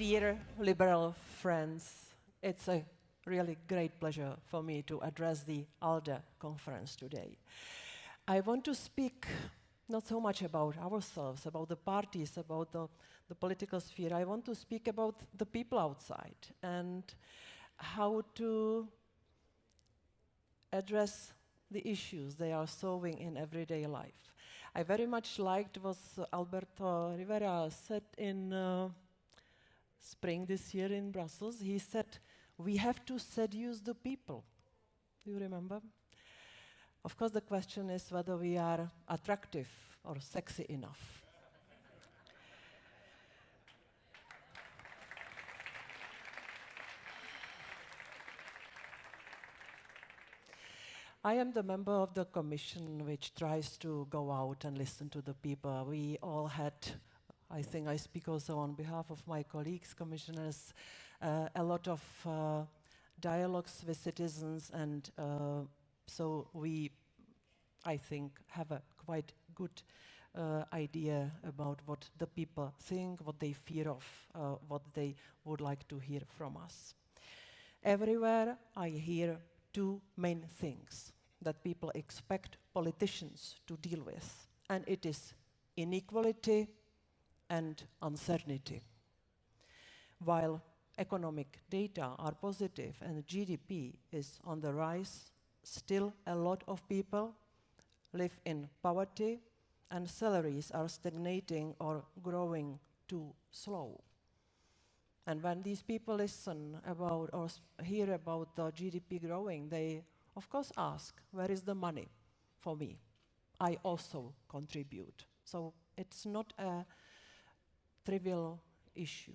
Dear liberal friends, it's a really great pleasure for me to address the ALDE conference today. I want to speak not so much about ourselves, about the parties, about the political sphere. I want to speak about the people outside and how to address the issues they are solving in everyday life. I very much liked what Alberto Rivera said in spring this year in Brussels. He said, we have to seduce the people. Do you remember? Of course, the question is whether we are attractive or sexy enough. I am the member of the commission which tries to go out and listen to the people. We all had, I think I speak also on behalf of my colleagues, commissioners, a lot of dialogues with citizens, and so we, I think, have a quite good idea about what the people think, what they fear of, what they would like to hear from us. Everywhere I hear two main things that people expect politicians to deal with, and it is inequality and uncertainty. While economic data are positive and GDP is on the rise, still a lot of people live in poverty and salaries are stagnating or growing too slow. And when these people listen about or hear about the GDP growing, they of course ask, where is the money for me? I also contribute. So it's not a trivial issue.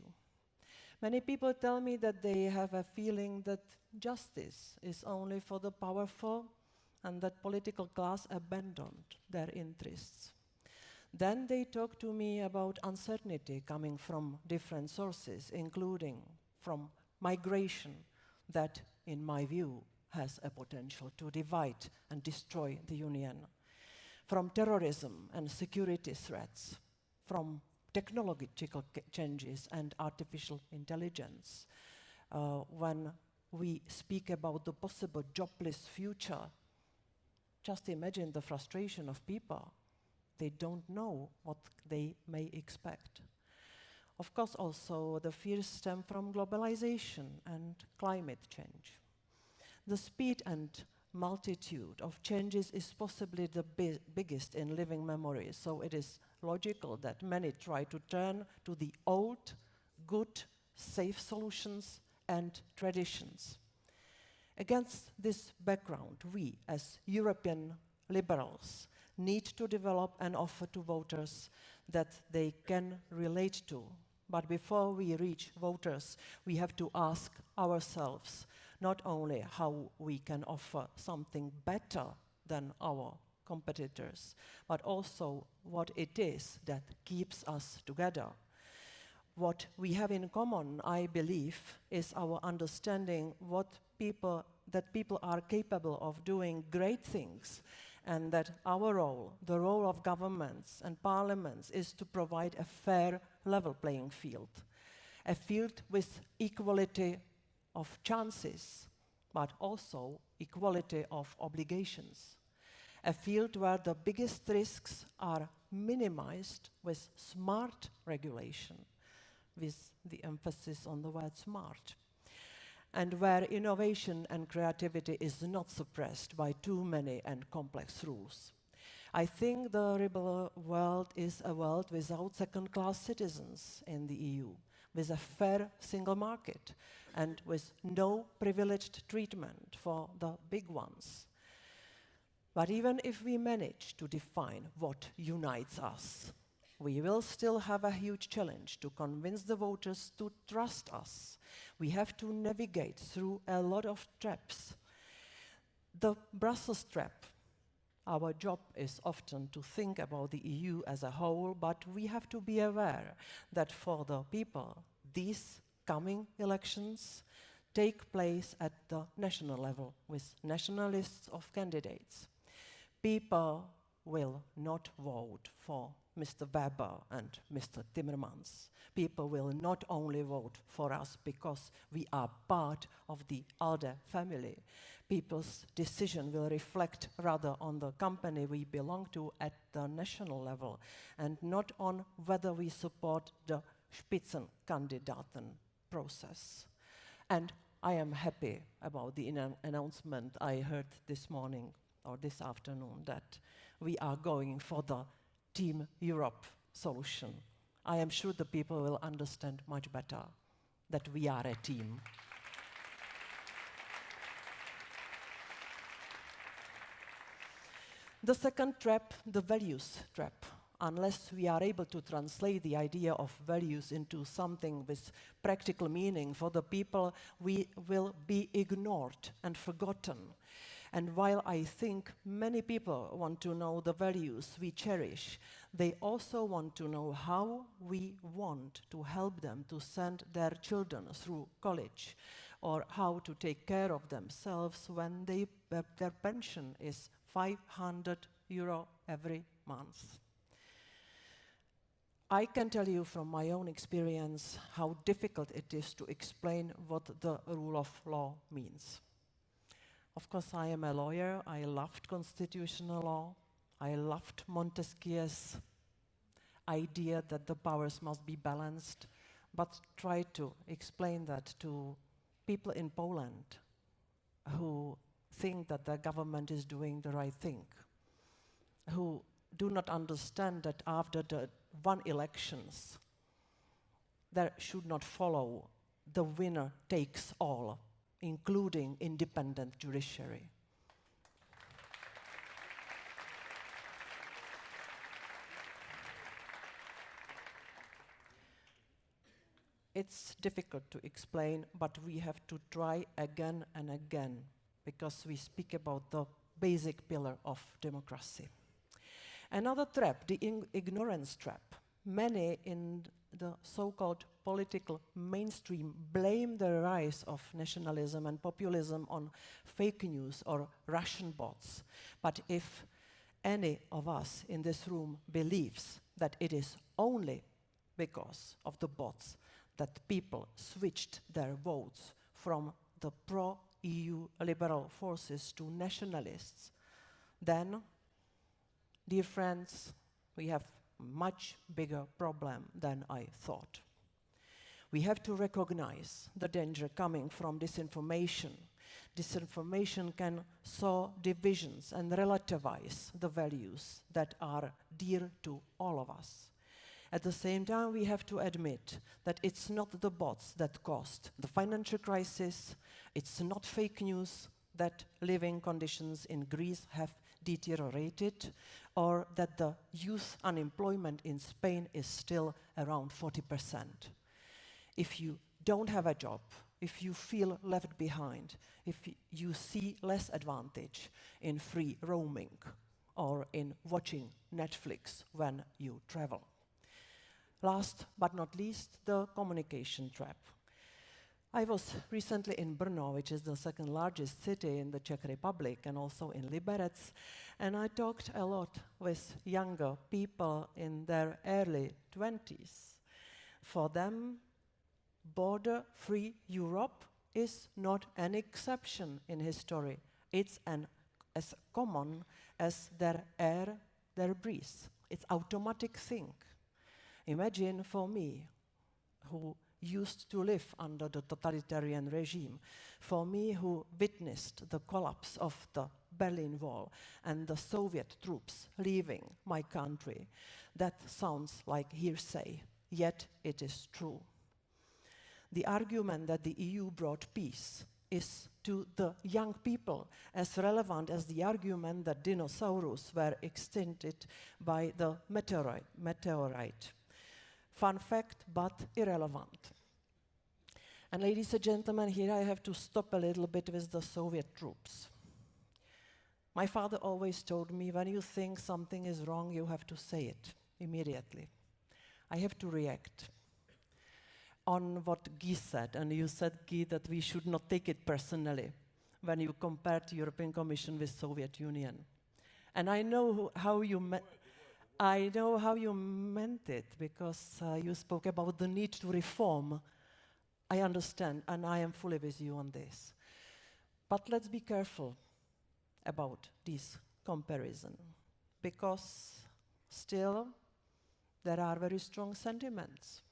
Many people tell me that they have a feeling that justice is only for the powerful and that political class abandoned their interests. Then they talk to me about uncertainty coming from different sources, including from migration that, in my view, has a potential to divide and destroy the Union, from terrorism and security threats, from technological changes and artificial intelligence. When we speak about the possible jobless future, just imagine the frustration of people. They don't know what they may expect. Of course, also the fears stem from globalization and climate change. The speed and multitude of changes is possibly the biggest in living memory, so it is logical that many try to turn to the old, good, safe solutions and traditions. Against this background, we, as European liberals, need to develop an offer to voters that they can relate to. But before we reach voters, we have to ask ourselves not only how we can offer something better than our competitors, but also what it is that keeps us together. What we have in common, I believe, is our understanding that people are capable of doing great things, and that our role, the role of governments and parliaments, is to provide a fair, level playing field. A field with equality of chances, but also equality of obligations. A field where the biggest risks are minimized with smart regulation, with the emphasis on the word smart, and where innovation and creativity is not suppressed by too many and complex rules. I think the liberal world is a world without second-class citizens in the EU, with a fair single market and with no privileged treatment for the big ones. But even if we manage to define what unites us, we will still have a huge challenge to convince the voters to trust us. We have to navigate through a lot of traps. The Brussels trap. Our job is often to think about the EU as a whole, but we have to be aware that for the people, these coming elections take place at the national level with national lists of candidates. People will not vote for Mr. Weber and Mr. Timmermans. People will not only vote for us because we are part of the ALDE family. People's decision will reflect rather on the company we belong to at the national level and not on whether we support the Spitzenkandidaten process. And I am happy about the announcement I heard this morning or this afternoon that we are going for the Team Europe solution. I am sure the people will understand much better that we are a team. The second trap, the values trap. Unless we are able to translate the idea of values into something with practical meaning for the people, we will be ignored and forgotten. And while I think many people want to know the values we cherish, they also want to know how we want to help them to send their children through college, or how to take care of themselves when their pension is 500 euro every month. I can tell you from my own experience how difficult it is to explain what the rule of law means. Of course, I am a lawyer. I loved constitutional law. I loved Montesquieu's idea that the powers must be balanced, but try to explain that to people in Poland who think that the government is doing the right thing, who do not understand that after the one elections, there should not follow the winner takes all, including independent judiciary. It's difficult to explain, but we have to try again and again, because we speak about the basic pillar of democracy. Another trap, the ignorance trap. Many in the so-called political mainstream blame the rise of nationalism and populism on fake news or Russian bots. But if any of us in this room believes that it is only because of the bots that people switched their votes from the pro-EU liberal forces to nationalists, then, dear friends, we have a much bigger problem than I thought. We have to recognize the danger coming from disinformation. Disinformation can sow divisions and relativize the values that are dear to all of us. At the same time, we have to admit that it's not the bots that caused the financial crisis, it's not fake news that living conditions in Greece have deteriorated, or that the youth unemployment in Spain is still around 40%. If you don't have a job, if you feel left behind, if you see less advantage in free roaming or in watching Netflix when you travel. Last but not least, the communication trap. I was recently in Brno, which is the second largest city in the Czech Republic, and also in Liberec, and I talked a lot with younger people in their early 20s. For them, border-free Europe is not an exception in history. It's as common as their air, their breeze. It's automatic thing. Imagine for me, who used to live under the totalitarian regime, for me who witnessed the collapse of the Berlin Wall and the Soviet troops leaving my country, that sounds like hearsay, yet it is true. The argument that the EU brought peace is to the young people as relevant as the argument that dinosaurs were extincted by the meteorite. Fun fact, but irrelevant. And ladies and gentlemen, here I have to stop a little bit with the Soviet troops. My father always told me, when you think something is wrong, you have to say it immediately. I have to react on what Guy said, and you said, Guy, that we should not take it personally when you compared the European Commission with Soviet Union. And I know how you I know how you meant it, because you spoke about the need to reform. I understand, and I am fully with you on this. But let's be careful about this comparison, because still there are very strong sentiments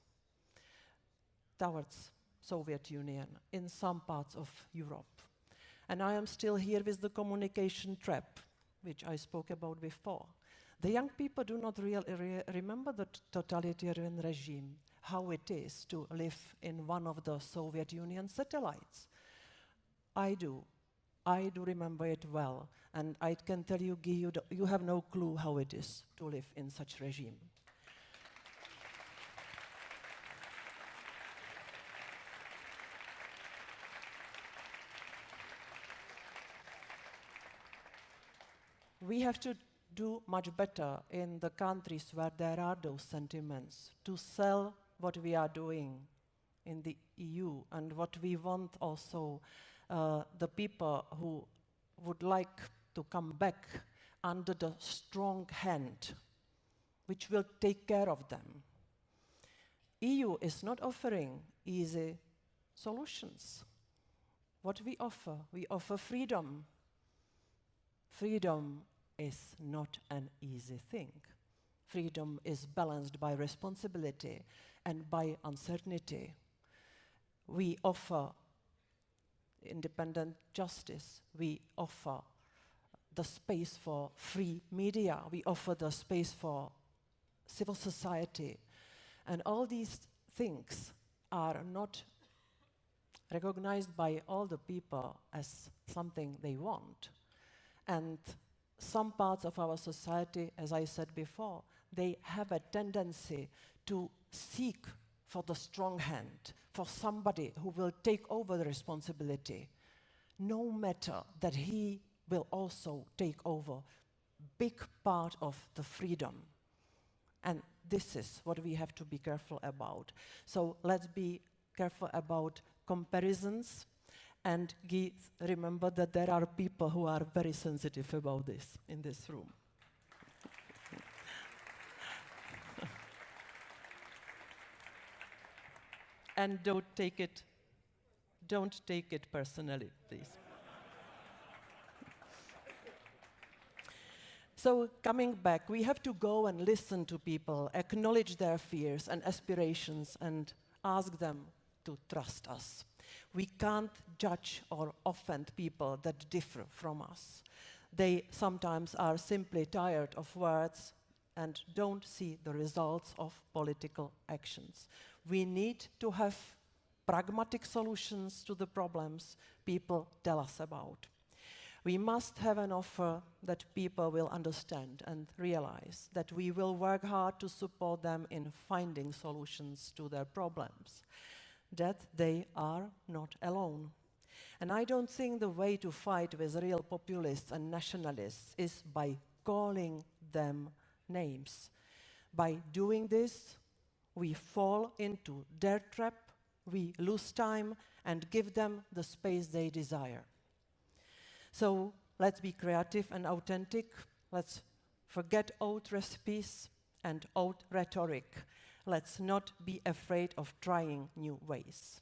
towards Soviet Union in some parts of Europe. And I am still here with the communication trap, which I spoke about before. The young people do not remember the totalitarian regime, how it is to live in one of the Soviet Union satellites. I do. I do remember it well, and I can tell you, Guy, you have no clue how it is to live in such regime. We have to do much better in the countries where there are those sentiments to sell what we are doing in the EU and what we want also the people who would like to come back under the strong hand which will take care of them. EU is not offering easy solutions. What we offer freedom. Freedom is not an easy thing. Freedom is balanced by responsibility and by uncertainty. We offer independent justice. We offer the space for free media. We offer the space for civil society. And all these things are not recognized by all the people as something they want. And some parts of our society, as I said before, they have a tendency to seek for the strong hand, for somebody who will take over the responsibility, no matter that he will also take over big part of the freedom. And this is what we have to be careful about. So let's be careful about comparisons. And remember that there are people who are very sensitive about this in this room. And don't take it personally, please. So coming back, we have to go and listen to people, acknowledge their fears and aspirations, and ask them to trust us. We can't judge or offend people that differ from us. They sometimes are simply tired of words and don't see the results of political actions. We need to have pragmatic solutions to the problems people tell us about. We must have an offer that people will understand and realize that we will work hard to support them in finding solutions to their problems, that they are not alone. And I don't think the way to fight with real populists and nationalists is by calling them names. By doing this, we fall into their trap, we lose time, and give them the space they desire. So let's be creative and authentic. Let's forget old recipes and old rhetoric. Let's not be afraid of trying new ways.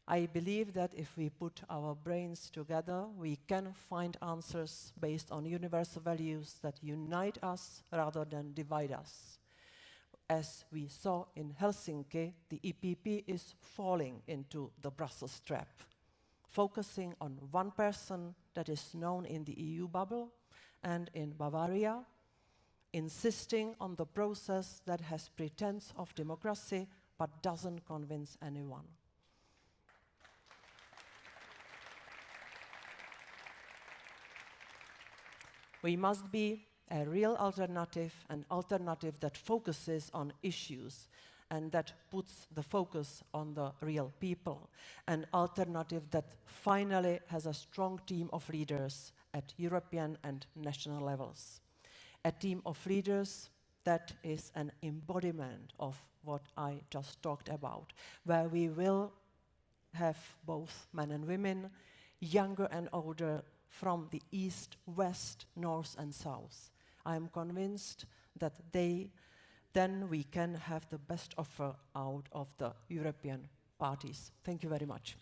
I believe that if we put our brains together, we can find answers based on universal values that unite us rather than divide us. As we saw in Helsinki, the EPP is falling into the Brussels trap, focusing on one person that is known in the EU bubble and in Bavaria, insisting on the process that has pretense of democracy but doesn't convince anyone. We must be a real alternative, an alternative that focuses on issues and that puts the focus on the real people, an alternative that finally has a strong team of leaders at European and national levels. A team of leaders that is an embodiment of what I just talked about, where we will have both men and women, younger and older, from the east, west, north and south. I am convinced that then we can have the best offer out of the European parties. Thank you very much.